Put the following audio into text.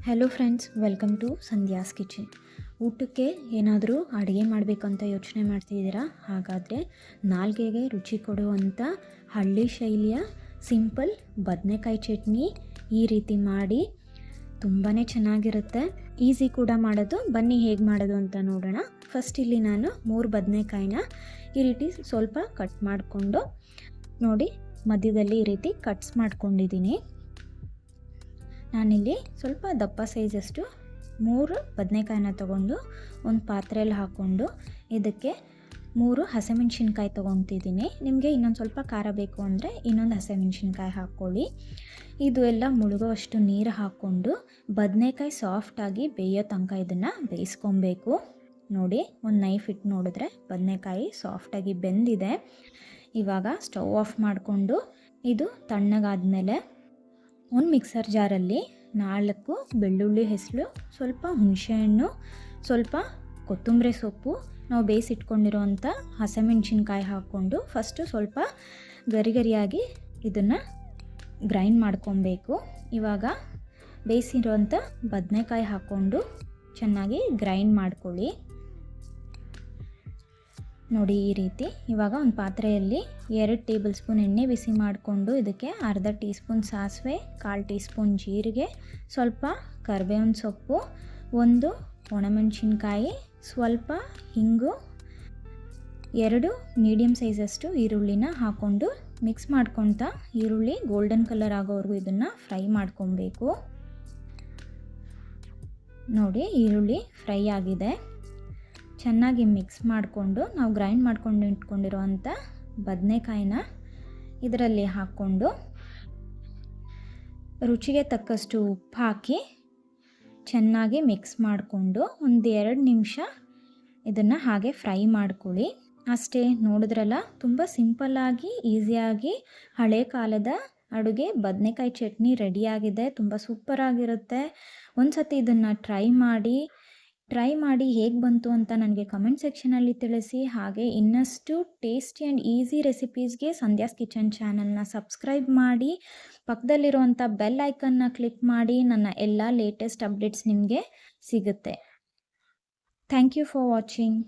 Hello friends, welcome to Sandhya's kitchen. ಊಟಕ್ಕೆ ಏನಾದರೂ ಅಡುಗೆ ಮಾಡಬೇಕಂತ ಯೋಚನೆ ಮಾಡ್ತಿದ್ದೀರಾ? ಹಾಗಾದರೆ ನಾಲ್ಗೆಗೆ ರುಚಿ ಕೊಡುವಂಥ ಹಳ್ಳಿ ಶೈಲಿಯ ಸಿಂಪಲ್ ಬದನೆಕಾಯಿ ಚಟ್ನಿ ಈ ರೀತಿ ಮಾಡಿ ತುಂಬಾ ಚೆನ್ನಾಗಿರುತ್ತೆ. ಈಸಿ ಕೂಡ ಮಾಡೋದು. ಬನ್ನಿ ಹೇಗೆ ಮಾಡೋದು ಅಂತ ನೋಡೋಣ. ಫಸ್ಟ್ ಇಲ್ಲಿ ನಾನು 3 ಬದನೆಕಾಯಿನ ಈ ರೀತಿ ಸ್ವಲ್ಪ ಕಟ್ ಮಾಡಿಕೊಂಡು ನೋಡಿ, ಮಧ್ಯದಲ್ಲಿ ಈ ರೀತಿ ಕಟ್ಸ್ ಮಾಡ್ಕೊಂಡಿದ್ದೀನಿ. ನಾನಿಲ್ಲಿ ಸ್ವಲ್ಪ ದಪ್ಪ ಸೈಜಷ್ಟು 3 ಬದನೆಕಾಯಿನ ತೊಗೊಂಡು ಒಂದು ಪಾತ್ರೆಯಲ್ಲಿ ಹಾಕ್ಕೊಂಡು ಇದಕ್ಕೆ 3 ಹಸಿಮೆಣ್ಸಿನ್ಕಾಯಿ ತೊಗೊತಿದ್ದೀನಿ. ನಿಮಗೆ ಇನ್ನೊಂದು ಸ್ವಲ್ಪ ಖಾರ ಬೇಕು ಅಂದರೆ ಇನ್ನೊಂದು ಹಸಿಮೆಣ್ಸಿನ್ಕಾಯಿ ಹಾಕ್ಕೊಳ್ಳಿ. ಇದು ಎಲ್ಲ ಮುಳುಗೋವಷ್ಟು ನೀರು ಹಾಕ್ಕೊಂಡು ಬದನೆಕಾಯಿ ಸಾಫ್ಟಾಗಿ ಬೇಯೋ ತನಕ ಇದನ್ನು ಬೇಯಿಸ್ಕೊಬೇಕು. ನೋಡಿ, ಒಂದು ನೈಫ್ ಇಟ್ಟು ನೋಡಿದ್ರೆ ಬದನೆಕಾಯಿ ಸಾಫ್ಟಾಗಿ ಬೆಂದಿದೆ. ಇವಾಗ ಸ್ಟವ್ ಆಫ್ ಮಾಡಿಕೊಂಡು ಇದು ತಣ್ಣಗಾದ್ಮೇಲೆ ಒಂದು ಮಿಕ್ಸರ್ ಜಾರಲ್ಲಿ 4 ಬೆಳ್ಳುಳ್ಳಿ ಹೆಸರು, ಸ್ವಲ್ಪ ಹುಣಸೆಹಣ್ಣು, ಸ್ವಲ್ಪ ಕೊತ್ತಂಬರಿ ಸೊಪ್ಪು, ನಾವು ಬೇಯಿಸಿಟ್ಕೊಂಡಿರೋವಂಥ ಹಸಿಮೆಣ್ಸಿನ್ಕಾಯಿ ಹಾಕ್ಕೊಂಡು ಫಸ್ಟು ಸ್ವಲ್ಪ ಗರಿಗರಿಯಾಗಿ ಇದನ್ನು ಗ್ರೈಂಡ್ ಮಾಡ್ಕೊಬೇಕು. ಇವಾಗ ಬೇಯಿಸಿರೋವಂಥ ಬದನೆಕಾಯಿ ಹಾಕ್ಕೊಂಡು ಚೆನ್ನಾಗಿ ಗ್ರೈಂಡ್ ಮಾಡ್ಕೊಳ್ಳಿ. ನೋಡಿ ಈ ರೀತಿ. ಇವಾಗ ಒಂದು ಪಾತ್ರೆಯಲ್ಲಿ 2 ಟೇಬಲ್ ಸ್ಪೂನ್ ಎಣ್ಣೆ ಬಿಸಿ ಮಾಡಿಕೊಂಡು ಇದಕ್ಕೆ ಅರ್ಧ ಟೀ ಸ್ಪೂನ್ ಸಾಸಿವೆ, 1/4 ಟೀ ಸ್ಪೂನ್ ಜೀರಿಗೆ, ಸ್ವಲ್ಪ ಕರಿಬೇವಿನ ಸೊಪ್ಪು, 1 ಒಣಮೆಣಸಿನ್ಕಾಯಿ, ಸ್ವಲ್ಪ ಹಿಂಗು, 2 ಮೀಡಿಯಮ್ ಸೈಜಷ್ಟು ಈರುಳ್ಳಿನ ಹಾಕ್ಕೊಂಡು ಮಿಕ್ಸ್ ಮಾಡ್ಕೊತಾ ಈರುಳ್ಳಿ ಗೋಲ್ಡನ್ ಕಲರ್ ಆಗೋವರೆಗೂ ಇದನ್ನು ಫ್ರೈ ಮಾಡ್ಕೊಬೇಕು. ನೋಡಿ, ಈರುಳ್ಳಿ ಫ್ರೈ ಆಗಿದೆ. ಚೆನ್ನಾಗಿ ಮಿಕ್ಸ್ ಮಾಡಿಕೊಂಡು ನಾವು ಗ್ರೈಂಡ್ ಮಾಡ್ಕೊಂಡು ಇಟ್ಕೊಂಡಿರೋವಂಥ ಬದನೆಕಾಯಿನ ಇದರಲ್ಲಿ ಹಾಕ್ಕೊಂಡು ರುಚಿಗೆ ತಕ್ಕಷ್ಟು ಉಪ್ಪು ಹಾಕಿ ಚೆನ್ನಾಗಿ ಮಿಕ್ಸ್ ಮಾಡಿಕೊಂಡು ಒಂದು 2 ನಿಮಿಷ ಇದನ್ನು ಹಾಗೆ ಫ್ರೈ ಮಾಡ್ಕೊಳ್ಳಿ. ಅಷ್ಟೇ, ನೋಡಿದ್ರಲ್ಲ, ತುಂಬ ಸಿಂಪಲ್ಲಾಗಿ ಈಸಿಯಾಗಿ ಹಳೆ ಕಾಲದ ಅಡುಗೆ ಬದನೆಕಾಯಿ ಚಟ್ನಿ ರೆಡಿಯಾಗಿದೆ. ತುಂಬ ಸೂಪರಾಗಿರುತ್ತೆ. ಒಂದು ಸತಿ ಇದನ್ನು ಟ್ರೈ ಮಾಡಿ ಹೇಗೆ ಬಂತು ಅಂತ ನನಗೆ ಕಮೆಂಟ್ ಸೆಕ್ಷನಲ್ಲಿ ತಿಳಿಸಿ. ಹಾಗೆ ಇನ್ನಷ್ಟು ಟೇಸ್ಟಿ ಆ್ಯಂಡ್ ಈಸಿ ರೆಸಿಪೀಸ್ಗೆ ಸಂಧ್ಯಾಸ್ ಕಿಚನ್ ಚಾನಲ್ನ ಸಬ್ಸ್ಕ್ರೈಬ್ ಮಾಡಿ, ಪಕ್ಕದಲ್ಲಿರುವಂಥ ಬೆಲ್ ಐಕನ್ನ ಕ್ಲಿಕ್ ಮಾಡಿ. ನನ್ನ ಎಲ್ಲ ಲೇಟೆಸ್ಟ್ ಅಪ್ಡೇಟ್ಸ್ ನಿಮಗೆ ಸಿಗುತ್ತೆ. Thank you for watching.